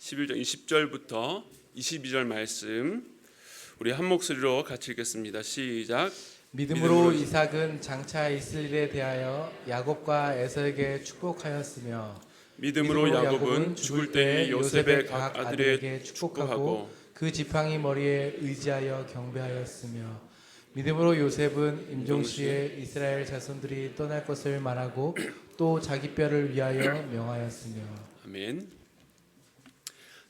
11장 20절부터 22절 말씀 우리 한 목소리로 같이 읽겠습니다. 시작. 믿음으로 이삭은 장차 있을 일에 대하여 야곱과 에서에게 축복하였으며 믿음으로 야곱은 죽을 때에 요셉의 각 아들에게 축복하고 그 지팡이 머리에 의지하여 경배하였으며 믿음으로 요셉은 임종시에 이스라엘 자손들이 떠날 것을 말하고 또 자기 뼈를 위하여 명하였으며. 아멘.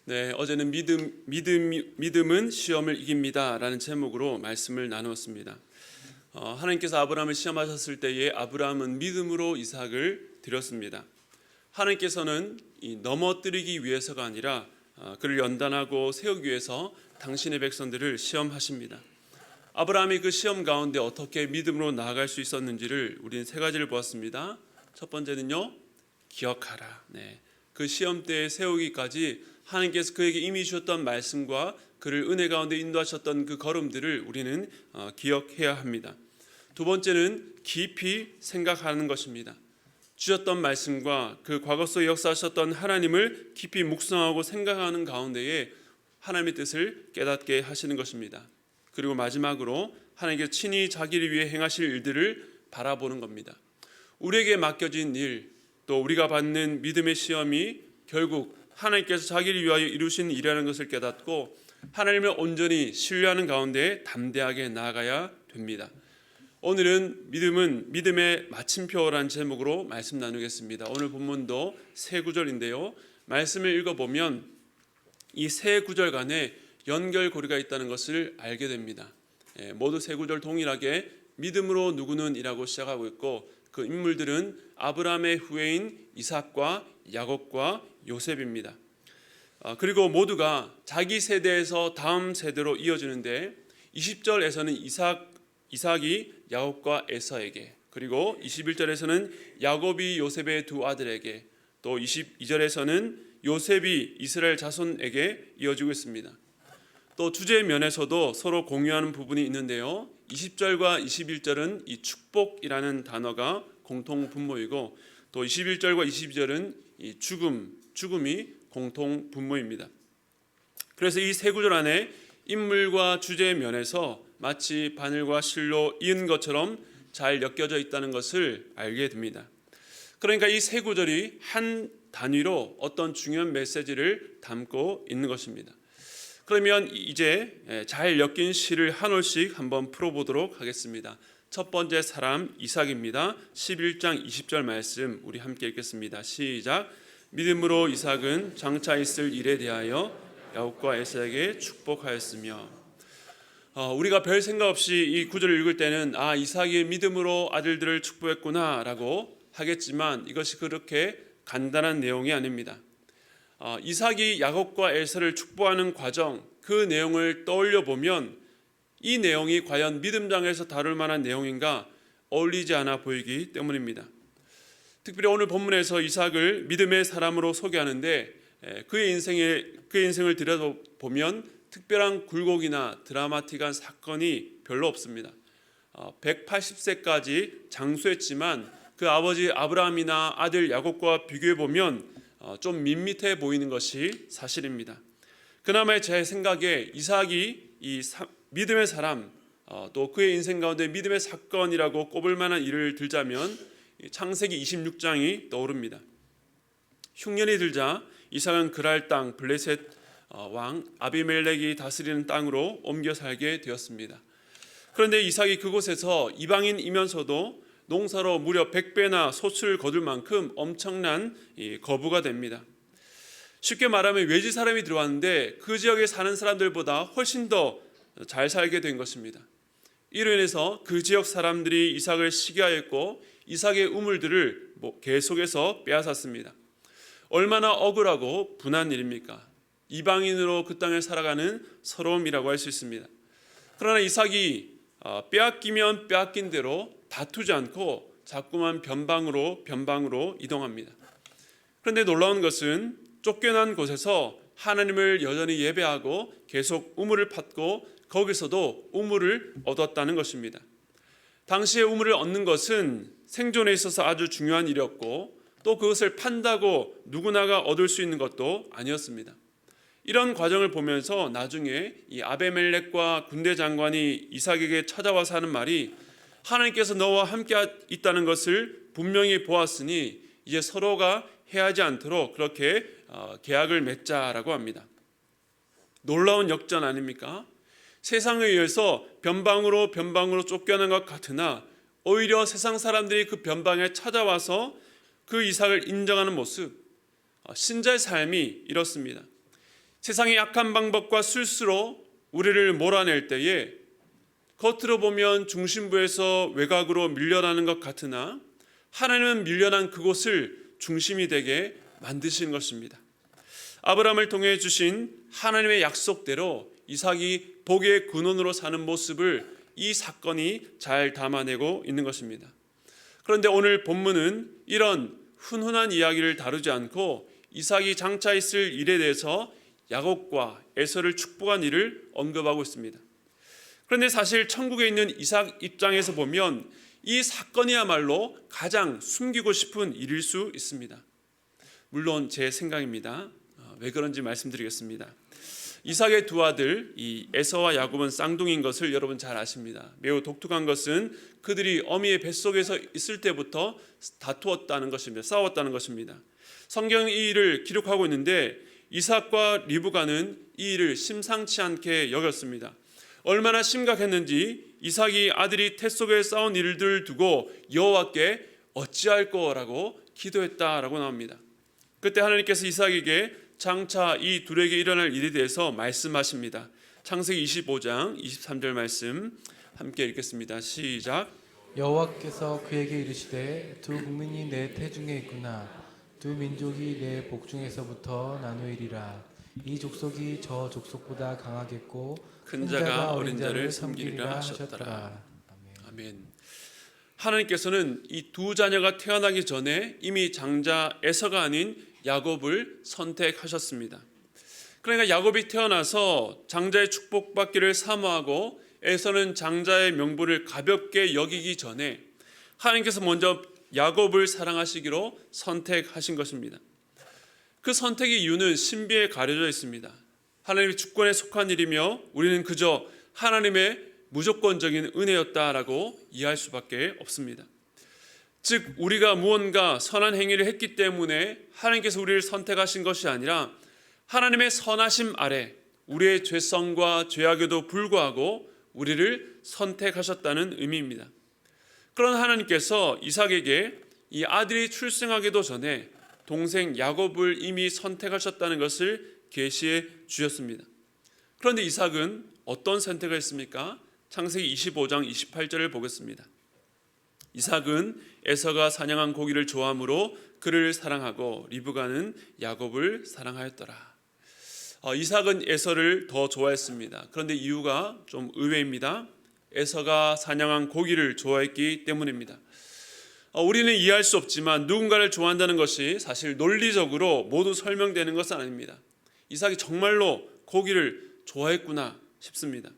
네, 어제는 믿음은 시험을 이깁니다라는 제목으로 말씀을 나누었습니다. 하나님께서 아브라함을 시험하셨을 때에 아브라함은 믿음으로 이삭을 드렸습니다. 하나님께서는 넘어뜨리기 위해서가 아니라 그를 연단하고 세우기 위해서 당신의 백성들을 시험하십니다. 아브라함이 그 시험 가운데 어떻게 믿음으로 나아갈 수 있었는지를 우리는 세 가지를 보았습니다. 첫 번째는요, 기억하라. 네, 그 시험 때에 세우기까지 하나님께서 그에게 이미 주셨던 말씀과 그를 은혜 가운데 인도하셨던 그 걸음들을 우리는 기억해야 합니다. 두 번째는 깊이 생각하는 것입니다. 주셨던 말씀과 그 과거 속에 역사하셨던 하나님을 깊이 묵상하고 생각하는 가운데에 하나님의 뜻을 깨닫게 하시는 것입니다. 그리고 마지막으로 하나님께서 친히 자기를 위해 행하실 일들을 바라보는 겁니다. 우리에게 맡겨진 일, 또 우리가 받는 믿음의 시험이 결국 하나님께서 자기를 위하여 이루신 일이라는 것을 깨닫고 하나님을 온전히 신뢰하는 가운데 담대하게 나아가야 됩니다. 오늘은 믿음의 마침표라는 제목으로 말씀 나누겠습니다. 오늘 본문도 세 구절인데요. 말씀을 읽어보면 이 세 구절 간에 연결고리가 있다는 것을 알게 됩니다. 모두 세 구절 동일하게 믿음으로 누구는 이라고 시작하고 있고 그 인물들은 아브라함의 후예인 이삭과 야곱과 요셉입니다. 그리고 모두가 자기 세대에서 다음 세대로 이어지는데 20절에서는 이삭이 야곱과 에서에게, 그리고 21절에서는 야곱이 요셉의 두 아들에게, 또 22절에서는 요셉이 이스라엘 자손에게 이어지고 있습니다. 또 주제 면에서도 서로 공유하는 부분이 있는데요. 20절과 21절은 이 축복이라는 단어가 공통 분모이고 또 21절과 22절은 이 죽음이 공통 분모입니다. 그래서 이 세 구절 안에 인물과 주제 면에서 마치 바늘과 실로 이은 것처럼 잘 엮여져 있다는 것을 알게 됩니다. 그러니까 이 세 구절이 한 단위로 어떤 중요한 메시지를 담고 있는 것입니다. 그러면 이제 잘 엮인 시를 한 올씩 한번 풀어보도록 하겠습니다. 첫 번째 사람 이삭입니다. 11장 20절 말씀 우리 함께 읽겠습니다. 시작. 믿음으로 이삭은 장차 있을 일에 대하여 야곱과 에서에게 축복하였으며. 우리가 별 생각 없이 이 구절을 읽을 때는 이삭이 믿음으로 아들들을 축복했구나 라고 하겠지만 이것이 그렇게 간단한 내용이 아닙니다. 이삭이 야곱과 에서를 축복하는 과정, 그 내용을 떠올려 보면 이 내용이 과연 믿음장에서 다룰 만한 내용인가 어울리지 않아 보이기 때문입니다. 특별히 오늘 본문에서 이삭을 믿음의 사람으로 소개하는데 그의 인생을 들여다보면 특별한 굴곡이나 드라마틱한 사건이 별로 없습니다. 180세까지 장수했지만 그 아버지 아브라함이나 아들 야곱과 비교해 보면 좀 밋밋해 보이는 것이 사실입니다. 그나마 제 생각에 이삭이 이 믿음의 사람, 또 그의 인생 가운데 믿음의 사건이라고 꼽을 만한 일을 들자면 창세기 26장이 떠오릅니다. 흉년이 들자 이삭은 그랄 땅 블레셋 왕 아비멜렉이 다스리는 땅으로 옮겨 살게 되었습니다. 그런데 이삭이 그곳에서 이방인이면서도 농사로 무려 100배나 소출을 거둘 만큼 엄청난 거부가 됩니다. 쉽게 말하면 외지 사람이 들어왔는데 그 지역에 사는 사람들보다 훨씬 더 잘 살게 된 것입니다. 이로 인해서 그 지역 사람들이 이삭을 시기하였고 이삭의 우물들을 계속해서 빼앗았습니다. 얼마나 억울하고 분한 일입니까? 이방인으로 그 땅을 살아가는 서러움이라고 할 수 있습니다. 그러나 이삭이 빼앗기면 빼앗긴 대로 다투지 않고 자꾸만 변방으로 이동합니다. 그런데 놀라운 것은 쫓겨난 곳에서 하나님을 여전히 예배하고 계속 우물을 팠고 거기서도 우물을 얻었다는 것입니다. 당시에 우물을 얻는 것은 생존에 있어서 아주 중요한 일이었고 또 그것을 판다고 누구나가 얻을 수 있는 것도 아니었습니다. 이런 과정을 보면서 나중에 이 아베멜렉과 군대 장관이 이삭에게 찾아와서 하는 말이 하나님께서 너와 함께 있다는 것을 분명히 보았으니 이제 서로가 해하지 않도록 그렇게 계약을 맺자라고 합니다. 놀라운 역전 아닙니까? 세상에 의해서 변방으로 쫓겨난 것 같으나 오히려 세상 사람들이 그 변방에 찾아와서 그 이삭을 인정하는 모습, 신자의 삶이 이렇습니다. 세상의 약한 방법과 술수로 우리를 몰아낼 때에 겉으로 보면 중심부에서 외곽으로 밀려나는 것 같으나 하나님은 밀려난 그곳을 중심이 되게 만드신 것입니다. 아브라함을 통해 주신 하나님의 약속대로 이삭이 복의 근원으로 사는 모습을 이 사건이 잘 담아내고 있는 것입니다. 그런데 오늘 본문은 이런 훈훈한 이야기를 다루지 않고 이삭이 장차 있을 일에 대해서 야곱과 에서를 축복한 일을 언급하고 있습니다. 그런데 사실 천국에 있는 이삭 입장에서 보면 이 사건이야말로 가장 숨기고 싶은 일일 수 있습니다. 물론 제 생각입니다. 왜 그런지 말씀드리겠습니다. 이삭의 두 아들 이 에서와 야곱은 쌍둥이인 것을 여러분 잘 아십니다. 매우 독특한 것은 그들이 어미의 뱃속에서 있을 때부터 다투었다는 것입니다. 싸웠다는 것입니다. 성경은 이 일을 기록하고 있는데 이삭과 리브가는 이 일을 심상치 않게 여겼습니다. 얼마나 심각했는지 이삭이 아들이 태 속에 싸운 일들 두고 여호와께 어찌할 거라고 기도했다라고 나옵니다. 그때 하나님께서 이삭에게 장차 이 둘에게 일어날 일에 대해서 말씀하십니다. 창세기 25장 23절 말씀 함께 읽겠습니다. 시작. 여호와께서 그에게 이르시되 두 국민이 내 태중에 있구나. 두 민족이 내 복중에서부터 나누이리라. 이 족속이 저 족속보다 강하겠고 큰 자가 어린 자를 섬기리라 하셨더라. 아멘. 하나님께서는 이 두 자녀가 태어나기 전에 이미 장자 에서가 아닌 야곱을 선택하셨습니다. 그러니까 야곱이 태어나서 장자의 축복받기를 사모하고 에서는 장자의 명분을 가볍게 여기기 전에 하나님께서 먼저 야곱을 사랑하시기로 선택하신 것입니다. 그 선택의 이유는 신비에 가려져 있습니다. 하나님의 주권에 속한 일이며 우리는 그저 하나님의 무조건적인 은혜였다라고 이해할 수밖에 없습니다. 즉 우리가 무언가 선한 행위를 했기 때문에 하나님께서 우리를 선택하신 것이 아니라 하나님의 선하심 아래 우리의 죄성과 죄악에도 불구하고 우리를 선택하셨다는 의미입니다. 그런 하나님께서 이삭에게 이 아들이 출생하기도 전에 동생 야곱을 이미 선택하셨다는 것을 계시해 주셨습니다. 그런데 이삭은 어떤 선택을 했습니까? 창세기 25장 28절을 보겠습니다. 이삭은 에서가 사냥한 고기를 좋아하므로 그를 사랑하고 리브가는 야곱을 사랑하였더라. 이삭은 에서를 더 좋아했습니다. 그런데 이유가 좀 의외입니다. 에서가 사냥한 고기를 좋아했기 때문입니다. 우리는 이해할 수 없지만 누군가를 좋아한다는 것이 사실 논리적으로 모두 설명되는 것은 아닙니다. 이삭이 정말로 고기를 좋아했구나 싶습니다.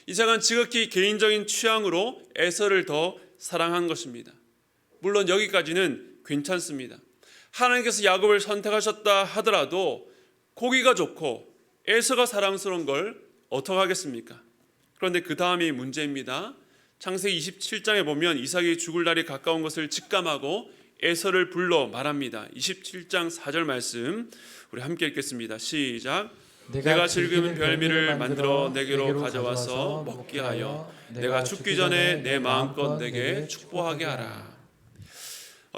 이삭은 지극히 개인적인 취향으로 에서를 더 사랑한 것입니다. 물론 여기까지는 괜찮습니다. 하나님께서 야곱을 선택하셨다 하더라도 고기가 좋고 에서가 사랑스러운 걸 어떡하겠습니까? 그런데 그 다음이 문제입니다. 창세기 27장에 보면 이삭이 죽을 날이 가까운 것을 직감하고 에서를 불러 말합니다. 27장 4절 말씀 우리 함께 읽겠습니다. 시작. 내가 즐기는 별미를 만들어 내게로 가져와서 먹게 하여 내가 죽기 전에 내 마음껏 내게 축복하게 하라.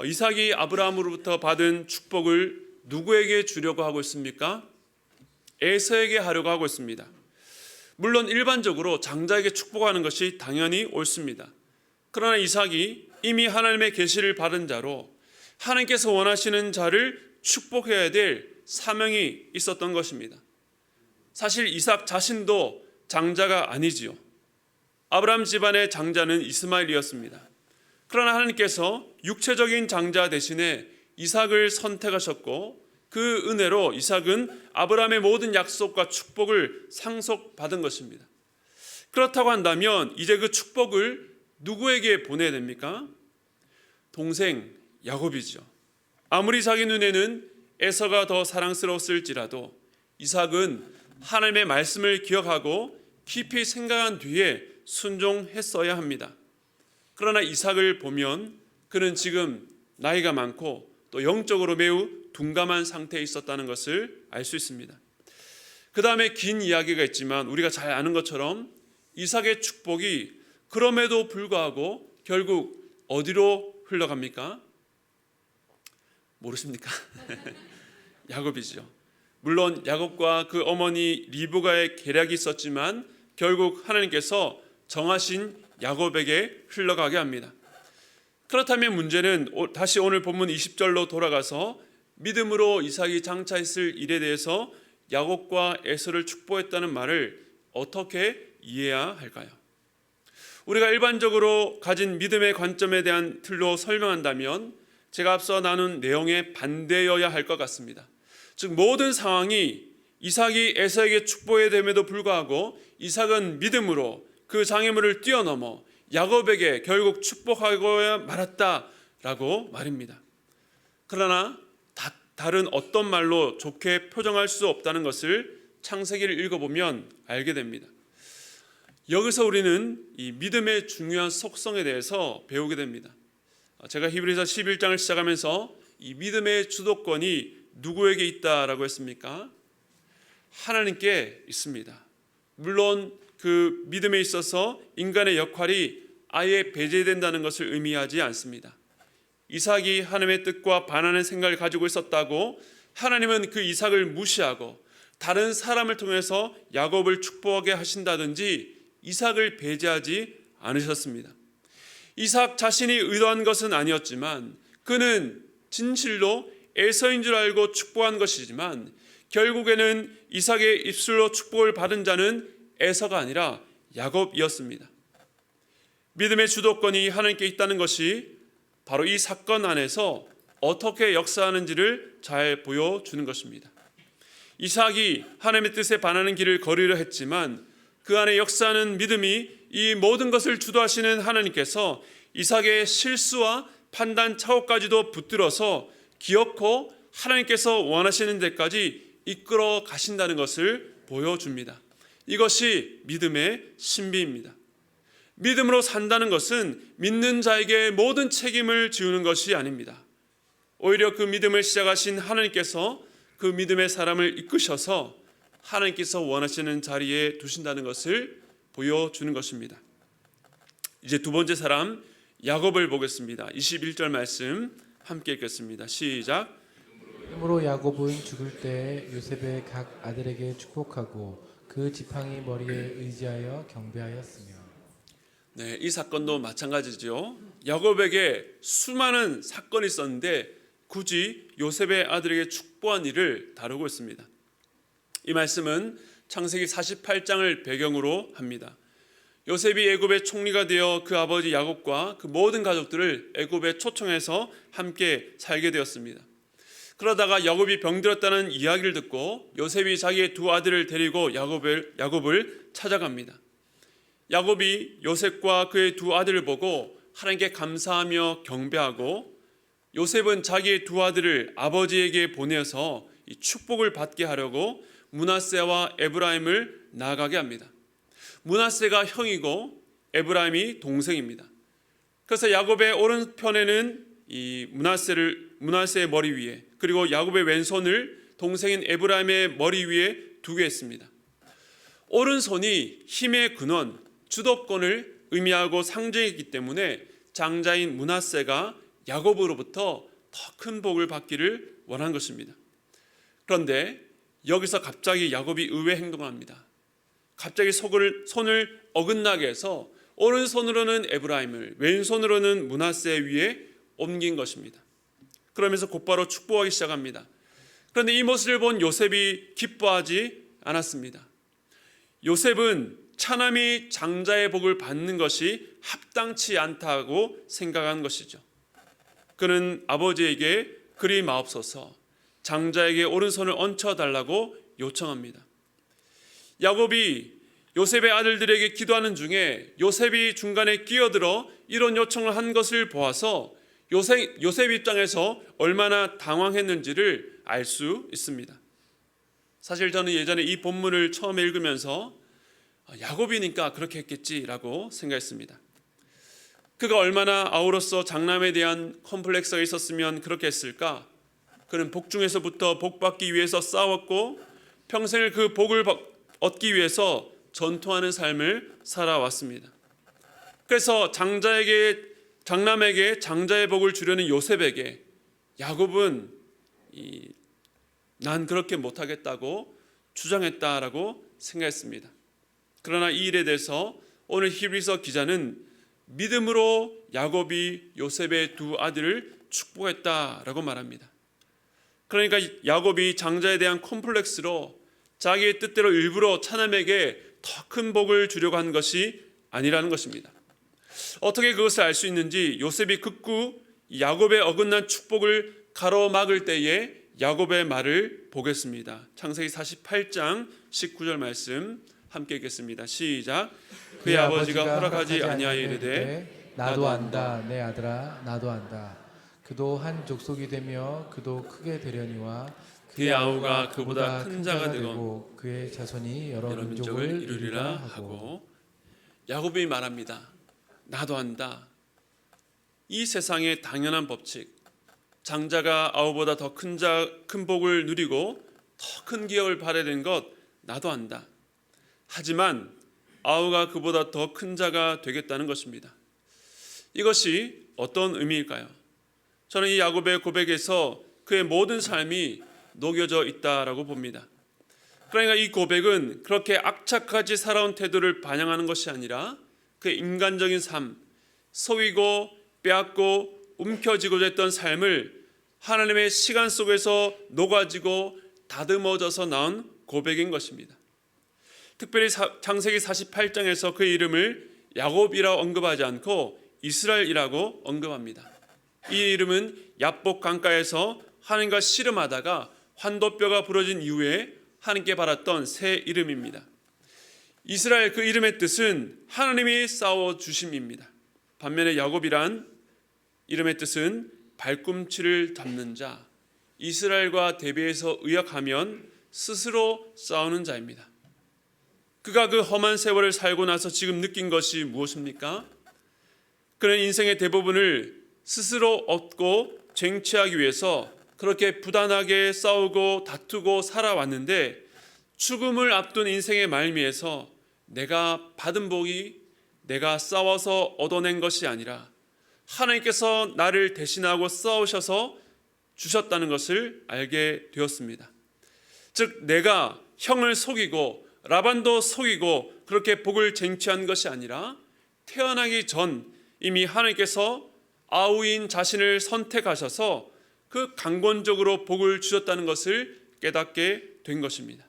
이삭이 아브라함으로부터 받은 축복을 누구에게 주려고 하고 있습니까? 에서에게 하려고 하고 있습니다. 물론 일반적으로 장자에게 축복하는 것이 당연히 옳습니다. 그러나 이삭이 이미 하나님의 계시를 받은 자로 하나님께서 원하시는 자를 축복해야 될 사명이 있었던 것입니다. 사실 이삭 자신도 장자가 아니지요. 아브라함 집안의 장자는 이스마엘이었습니다. 그러나 하나님께서 육체적인 장자 대신에 이삭을 선택하셨고 그 은혜로 이삭은 아브라함의 모든 약속과 축복을 상속받은 것입니다. 그렇다고 한다면 이제 그 축복을 누구에게 보내야 됩니까? 동생 야곱이죠. 아무리 자기 눈에는 에서가 더 사랑스러웠을지라도 이삭은 하나님의 말씀을 기억하고 깊이 생각한 뒤에 순종했어야 합니다. 그러나 이삭을 보면 그는 지금 나이가 많고 또 영적으로 매우 둔감한 상태에 있었다는 것을 알 수 있습니다. 그 다음에 긴 이야기가 있지만 우리가 잘 아는 것처럼 이삭의 축복이 그럼에도 불구하고 결국 어디로 흘러갑니까? 모르십니까? 야곱이죠. 물론 야곱과 그 어머니 리브가의 계략이 있었지만 결국 하나님께서 정하신 야곱에게 흘러가게 합니다. 그렇다면 문제는 다시 오늘 본문 20절로 돌아가서 믿음으로 이삭이 장차했을 일에 대해서 야곱과 에서를 축복했다는 말을 어떻게 이해해야 할까요? 우리가 일반적으로 가진 믿음의 관점에 대한 틀로 설명한다면 제가 앞서 나눈 내용에 반대여야 할 것 같습니다. 즉 모든 상황이 이삭이 에서에게 축복해야 됨에도 불구하고 이삭은 믿음으로 그 장애물을 뛰어넘어 야곱에게 결국 축복하고야 말았다라고 말입니다. 그러나 다른 어떤 말로 좋게 표정할 수 없다는 것을 창세기를 읽어보면 알게 됩니다. 여기서 우리는 이 믿음의 중요한 속성에 대해서 배우게 됩니다. 제가 히브리서 11장을 시작하면서 이 믿음의 주도권이 누구에게 있다라고 했습니까? 하나님께 있습니다. 물론 그 믿음에 있어서 인간의 역할이 아예 배제된다는 것을 의미하지 않습니다. 이삭이 하나님의 뜻과 반하는 생각을 가지고 있었다고 하나님은 그 이삭을 무시하고 다른 사람을 통해서 야곱을 축복하게 하신다든지 이삭을 배제하지 않으셨습니다. 이삭 자신이 의도한 것은 아니었지만 그는 진실로 에서인 줄 알고 축복한 것이지만 결국에는 이삭의 입술로 축복을 받은 자는 에서가 아니라 야곱이었습니다. 믿음의 주도권이 하나님께 있다는 것이 바로 이 사건 안에서 어떻게 역사하는지를 잘 보여주는 것입니다. 이삭이 하나님의 뜻에 반하는 길을 걸으려 했지만 그 안에 역사하는 믿음이 이 모든 것을 주도하시는 하나님께서 이삭의 실수와 판단 착오까지도 붙들어서 기어코 하나님께서 원하시는 데까지 이끌어 가신다는 것을 보여줍니다. 이것이 믿음의 신비입니다. 믿음으로 산다는 것은 믿는 자에게 모든 책임을 지우는 것이 아닙니다. 오히려 그 믿음을 시작하신 하나님께서 그 믿음의 사람을 이끄셔서 하나님께서 원하시는 자리에 두신다는 것을 보여주는 것입니다. 이제 두 번째 사람 야곱을 보겠습니다. 21절 말씀 함께 읽겠습니다. 시작. 그러므로 야곱은 죽을 때 요셉의 각 아들에게 축복하고 그 지팡이 머리에 의지하여 경배하였으며. 네, 이 사건도 마찬가지죠. 야곱에게 수많은 사건이 있었는데 굳이 요셉의 아들에게 축복한 일을 다루고 있습니다. 이 말씀은 창세기 48장을 배경으로 합니다. 요셉이 애굽의 총리가 되어 그 아버지 야곱과 그 모든 가족들을 애굽에 초청해서 함께 살게 되었습니다. 그러다가 야곱이 병들었다는 이야기를 듣고 요셉이 자기의 두 아들을 데리고 야곱을 찾아갑니다. 야곱이 요셉과 그의 두 아들을 보고 하나님께 감사하며 경배하고 요셉은 자기의 두 아들을 아버지에게 보내서 이 축복을 받게 하려고 므낫세와 에브라임을 나아가게 합니다. 므낫세가 형이고 에브라임이 동생입니다. 그래서 야곱의 오른편에는 이 므낫세의 머리 위에 그리고 야곱의 왼손을 동생인 에브라임의 머리 위에 두게 했습니다. 오른손이 힘의 근원, 주도권을 의미하고 상징했기 때문에 장자인 므낫세가 야곱으로부터 더 큰 복을 받기를 원한 것입니다. 그런데 여기서 갑자기 야곱이 의외 행동을 합니다. 갑자기 손을 어긋나게 해서 오른손으로는 에브라임을 왼손으로는 므낫세 위에 옮긴 것입니다. 그러면서 곧바로 축복하기 시작합니다. 그런데 이 모습을 본 요셉이 기뻐하지 않았습니다. 요셉은 차남이 장자의 복을 받는 것이 합당치 않다고 생각한 것이죠. 그는 아버지에게 그리 마옵소서 장자에게 오른손을 얹혀달라고 요청합니다. 야곱이 요셉의 아들들에게 기도하는 중에 요셉이 중간에 끼어들어 이런 요청을 한 것을 보아서 요셉 입장에서 얼마나 당황했는지를 알 수 있습니다. 사실 저는 예전에 이 본문을 처음에 읽으면서 야곱이니까 그렇게 했겠지라고 생각했습니다. 그가 얼마나 아우로서 장남에 대한 컴플렉스가 있었으면 그렇게 했을까? 그는 복중에서부터 복받기 위해서 싸웠고 평생을 그 복을 얻기 위해서 전투하는 삶을 살아왔습니다. 그래서 장남에게 장자의 복을 주려는 요셉에게 야곱은 난 그렇게 못하겠다고 주장했다라고 생각했습니다. 그러나 이 일에 대해서 오늘 히브리서 기자는 믿음으로 야곱이 요셉의 두 아들을 축복했다라고 말합니다. 그러니까 야곱이 장자에 대한 콤플렉스로 자기의 뜻대로 일부러 차남에게 더 큰 복을 주려고 한 것이 아니라는 것입니다. 어떻게 그것을 알 수 있는지 요셉이 극구 야곱의 어긋난 축복을 가로막을 때에 야곱의 말을 보겠습니다. 창세기 48장 19절 말씀 함께 읽겠습니다. 시작. 그의 아버지가 허락하지 아니하여 이르되 나도 안다 내 아들아 나도 안다. 그도 한 족속이 되며 그도 크게 되려니와 그의 아우가 그보다 큰 자가 되고 그의 자손이 여러 여러 민족을 이루리라 하고 야곱이 말합니다. 나도 안다. 이 세상의 당연한 법칙, 장자가 아우보다 더 큰 복을 누리고 더 큰 기업을 받아야 되는 것 나도 안다. 하지만 아우가 그보다 더 큰 자가 되겠다는 것입니다. 이것이 어떤 의미일까요? 저는 이 야곱의 고백에서 그의 모든 삶이 녹여져 있다라고 봅니다. 그러니까 이 고백은 그렇게 악착같이 살아온 태도를 반영하는 것이 아니라 그의 인간적인 삶, 속이고 빼앗고 움켜쥐고자 했던 삶을 하나님의 시간 속에서 녹아지고 다듬어져서 나온 고백인 것입니다. 특별히 창세기 48장에서 그의 이름을 야곱이라고 언급하지 않고 이스라엘이라고 언급합니다. 이 이름은 야복 강가에서 하나님과 씨름하다가 환도뼈가 부러진 이후에 하나님께 받았던 새 이름입니다. 이스라엘 그 이름의 뜻은 하나님이 싸워주심입니다. 반면에 야곱이란 이름의 뜻은 발꿈치를 잡는 자, 이스라엘과 대비해서 의역하면 스스로 싸우는 자입니다. 그가 그 험한 세월을 살고 나서 지금 느낀 것이 무엇입니까? 그는 인생의 대부분을 스스로 얻고 쟁취하기 위해서 그렇게 부단하게 싸우고 다투고 살아왔는데 죽음을 앞둔 인생의 말미에서 내가 받은 복이 내가 싸워서 얻어낸 것이 아니라 하나님께서 나를 대신하고 싸우셔서 주셨다는 것을 알게 되었습니다. 즉 내가 형을 속이고 라반도 속이고 그렇게 복을 쟁취한 것이 아니라 태어나기 전 이미 하나님께서 아우인 자신을 선택하셔서 그 강권적으로 복을 주셨다는 것을 깨닫게 된 것입니다.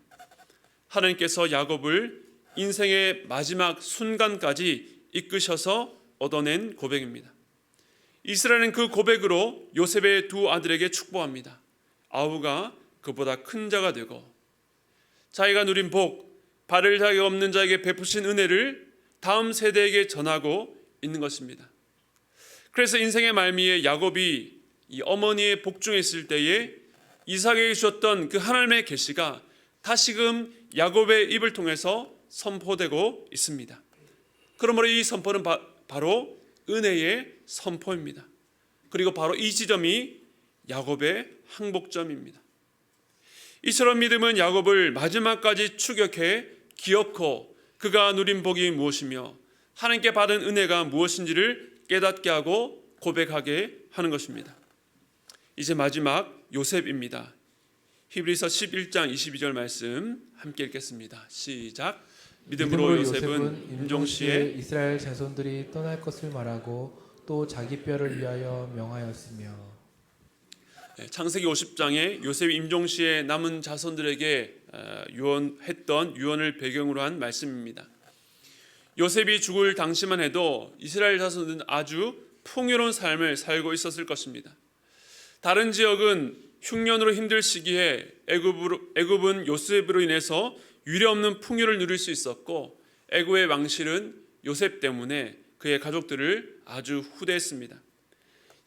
하나님께서 야곱을 인생의 마지막 순간까지 이끄셔서 얻어낸 고백입니다. 이스라엘은 그 고백으로 요셉의 두 아들에게 축복합니다. 아우가 그보다 큰 자가 되고 자기가 누린 복, 바를 자격 없는 자에게 베푸신 은혜를 다음 세대에게 전하고 있는 것입니다. 그래서 인생의 말미에 야곱이 이 어머니의 복중에 있을 때에 이삭에게 주셨던 그 하나님의 계시가 다시금 야곱의 입을 통해서 선포되고 있습니다. 그러므로 이 선포는 바로 은혜의 선포입니다. 그리고 바로 이 지점이 야곱의 항복점입니다. 이처럼 믿음은 야곱을 마지막까지 추격해 기어코 그가 누린 복이 무엇이며 하나님께 받은 은혜가 무엇인지를 깨닫게 하고 고백하게 하는 것입니다. 이제 마지막 요셉입니다. 히브리서 11장 22절 말씀 함께 읽겠습니다. 시작. 믿음으로 요셉은 임종시에 이스라엘 자손들이 떠날 것을 말하고 또 자기 뼈를 위하여 명하였으며. 창세기 50장에 요셉이 임종시에 남은 자손들에게 유언했던 유언을 배경으로 한 말씀입니다. 요셉이 죽을 당시만 해도 이스라엘 자손들은 아주 풍요로운 삶을 살고 있었을 것입니다. 다른 지역은 흉년으로 힘들 시기에 애굽은 요셉으로 인해서 유례없는 풍요를 누릴 수 있었고 애굽의 왕실은 요셉 때문에 그의 가족들을 아주 후대했습니다.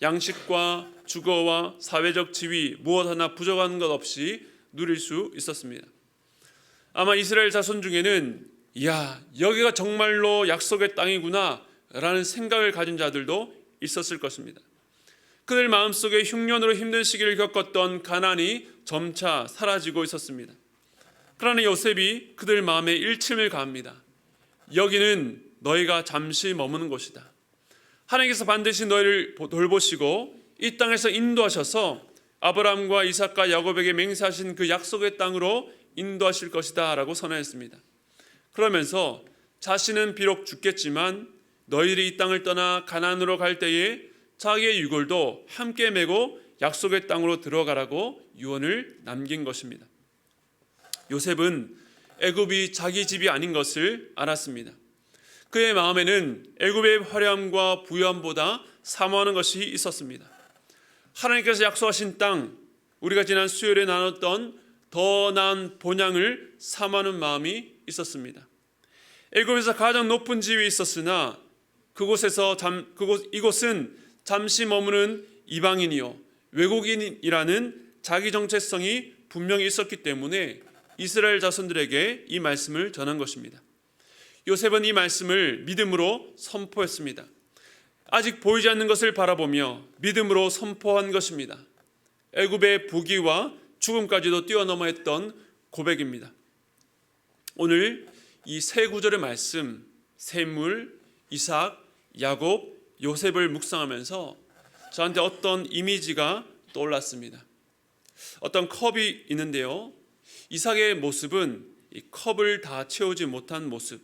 양식과 주거와 사회적 지위 무엇 하나 부족한 것 없이 누릴 수 있었습니다. 아마 이스라엘 자손 중에는 이야, 여기가 정말로 약속의 땅이구나 라는 생각을 가진 자들도 있었을 것입니다. 그들 마음속에 흉년으로 힘든 시기를 겪었던 가나안이 점차 사라지고 있었습니다. 그러나 요셉이 그들 마음에 일침을 가합니다. 여기는 너희가 잠시 머무는 곳이다. 하나님께서 반드시 너희를 돌보시고 이 땅에서 인도하셔서 아브라함과 이삭과 야곱에게 맹세하신 그 약속의 땅으로 인도하실 것이다 라고 선언했습니다. 그러면서 자신은 비록 죽겠지만 너희들이 이 땅을 떠나 가나안으로 갈 때에 자기의 유골도 함께 메고 약속의 땅으로 들어가라고 유언을 남긴 것입니다. 요셉은 애굽이 자기 집이 아닌 것을 알았습니다. 그의 마음에는 애굽의 화려함과 부유함보다 사모하는 것이 있었습니다. 하나님께서 약속하신 땅, 우리가 지난 수요일에 나눴던 더 나은 본향을 사모하는 마음이 있었습니다. 애굽에서 가장 높은 지위에 있었으나 이곳은 잠시 머무는 이방인이요 외국인이라는 자기 정체성이 분명히 있었기 때문에 이스라엘 자손들에게 이 말씀을 전한 것입니다. 요셉은 이 말씀을 믿음으로 선포했습니다. 아직 보이지 않는 것을 바라보며 믿음으로 선포한 것입니다. 애굽의 부귀와 죽음까지도 뛰어넘어 했던 고백입니다. 오늘 이 세 구절의 말씀, 샘물, 이삭, 야곱, 요셉을 묵상하면서 저한테 어떤 이미지가 떠올랐습니다. 어떤 컵이 있는데요, 이삭의 모습은 이 컵을 다 채우지 못한 모습,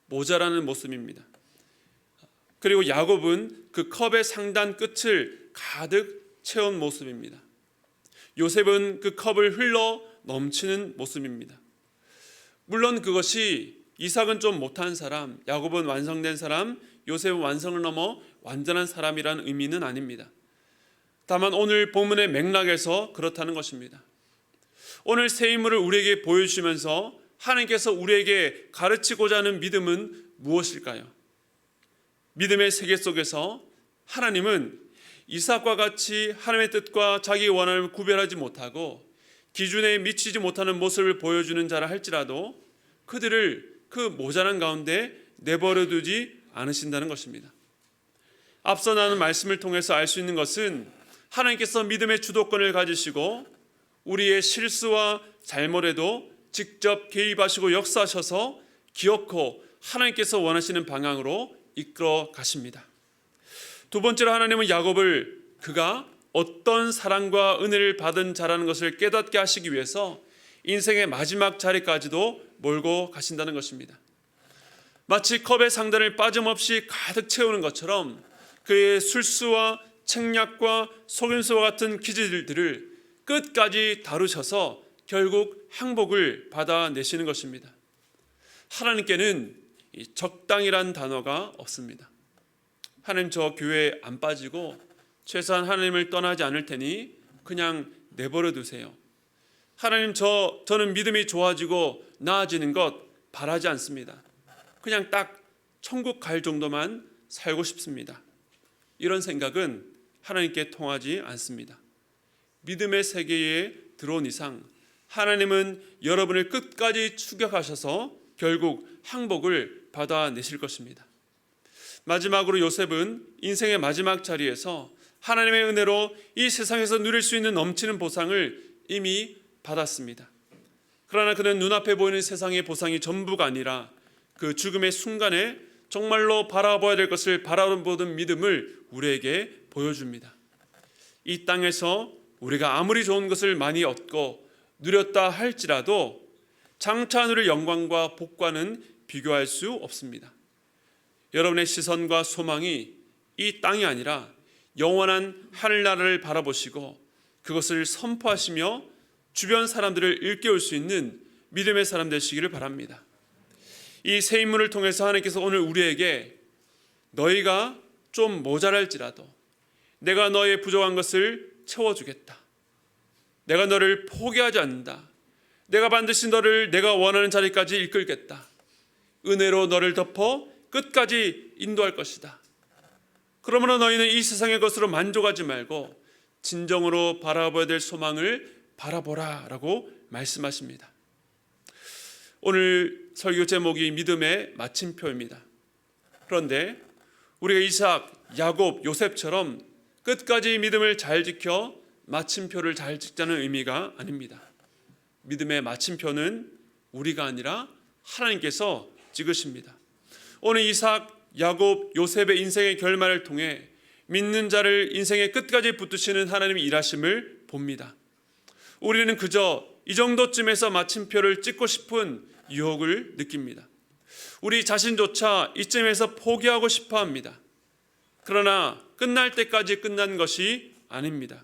모자라는 모습입니다. 그리고 야곱은 그 컵의 상단 끝을 가득 채운 모습입니다. 요셉은 그 컵을 흘러 넘치는 모습입니다. 물론 그것이 이삭은 좀 못한 사람, 야곱은 완성된 사람, 요셉은 완성을 넘어 완전한 사람이라는 의미는 아닙니다. 다만 오늘 본문의 맥락에서 그렇다는 것입니다. 오늘 새 인물을 우리에게 보여주시면서 하나님께서 우리에게 가르치고자 하는 믿음은 무엇일까요? 믿음의 세계 속에서 하나님은 이삭과 같이 하나님의 뜻과 자기의 원함을 구별하지 못하고 기준에 미치지 못하는 모습을 보여주는 자라 할지라도 그들을 그 모자란 가운데 내버려 두지 않으신다는 것입니다. 앞서 나눈 말씀을 통해서 알 수 있는 것은 하나님께서 믿음의 주도권을 가지시고 우리의 실수와 잘못에도 직접 개입하시고 역사하셔서 기어코 하나님께서 원하시는 방향으로 이끌어 가십니다. 두 번째로 하나님은 야곱을 그가 어떤 사랑과 은혜를 받은 자라는 것을 깨닫게 하시기 위해서 인생의 마지막 자리까지도 몰고 가신다는 것입니다. 마치 컵의 상단을 빠짐없이 가득 채우는 것처럼 그의 술수와 책략과 속임수와 같은 기질들을 끝까지 다루셔서 결국 행복을 받아내시는 것입니다. 하나님께는 적당이란 단어가 없습니다. 하나님, 저 교회에 안 빠지고 최소한 하나님을 떠나지 않을 테니 그냥 내버려 두세요. 하나님, 저는 믿음이 좋아지고 나아지는 것 바라지 않습니다. 그냥 딱 천국 갈 정도만 살고 싶습니다. 이런 생각은 하나님께 통하지 않습니다. 믿음의 세계에 들어온 이상 하나님은 여러분을 끝까지 추격하셔서 결국 행복을 받아내실 것입니다. 마지막으로 요셉은 인생의 마지막 자리에서 하나님의 은혜로 이 세상에서 누릴 수 있는 넘치는 보상을 이미 받았습니다. 그러나 그는 눈앞에 보이는 세상의 보상이 전부가 아니라 그 죽음의 순간에 정말로 바라봐야 될 것을 바라보는 믿음을 우리에게 보여줍니다. 이 땅에서 우리가 아무리 좋은 것을 많이 얻고 누렸다 할지라도 장차 누릴 영광과 복과는 비교할 수 없습니다. 여러분의 시선과 소망이 이 땅이 아니라 영원한 하늘나라를 바라보시고 그것을 선포하시며 주변 사람들을 일깨울 수 있는 믿음의 사람 되시기를 바랍니다. 이 새 인물을 통해서 하나님께서 오늘 우리에게 너희가 좀 모자랄지라도 내가 너의 부족한 것을 채워주겠다. 내가 너를 포기하지 않는다. 내가 반드시 너를 내가 원하는 자리까지 이끌겠다. 은혜로 너를 덮어 끝까지 인도할 것이다. 그러므로 너희는 이 세상의 것으로 만족하지 말고 진정으로 바라봐야 될 소망을 바라보라 라고 말씀하십니다. 오늘 설교 제목이 믿음의 마침표입니다. 그런데 우리가 이삭, 야곱, 요셉처럼 끝까지 믿음을 잘 지켜 마침표를 잘 찍자는 의미가 아닙니다. 믿음의 마침표는 우리가 아니라 하나님께서 찍으십니다. 오늘 이삭, 야곱, 요셉의 인생의 결말을 통해 믿는 자를 인생의 끝까지 붙드시는 하나님의 일하심을 봅니다. 우리는 그저 이 정도쯤에서 마침표를 찍고 싶은 유혹을 느낍니다. 우리 자신조차 이쯤에서 포기하고 싶어 합니다. 그러나 끝날 때까지 끝난 것이 아닙니다.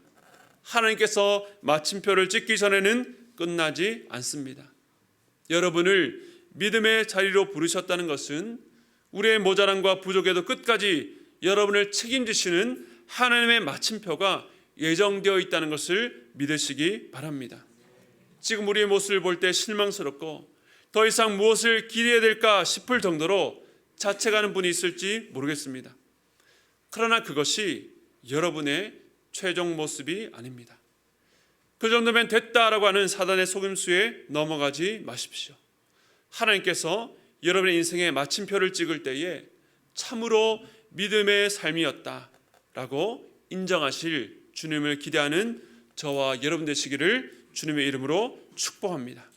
하나님께서 마침표를 찍기 전에는 끝나지 않습니다. 여러분을 믿음의 자리로 부르셨다는 것은 우리의 모자람과 부족에도 끝까지 여러분을 책임지시는 하나님의 마침표가 예정되어 있다는 것을 믿으시기 바랍니다. 지금 우리의 모습을 볼 때 실망스럽고 더 이상 무엇을 기대해야 될까 싶을 정도로 자책하는 분이 있을지 모르겠습니다. 그러나 그것이 여러분의 최종 모습이 아닙니다. 그 정도면 됐다라고 하는 사단의 속임수에 넘어가지 마십시오. 하나님께서 여러분의 인생에 마침표를 찍을 때에 참으로 믿음의 삶이었다라고 인정하실 주님을 기대하는 저와 여러분 되시기를 주님의 이름으로 축복합니다.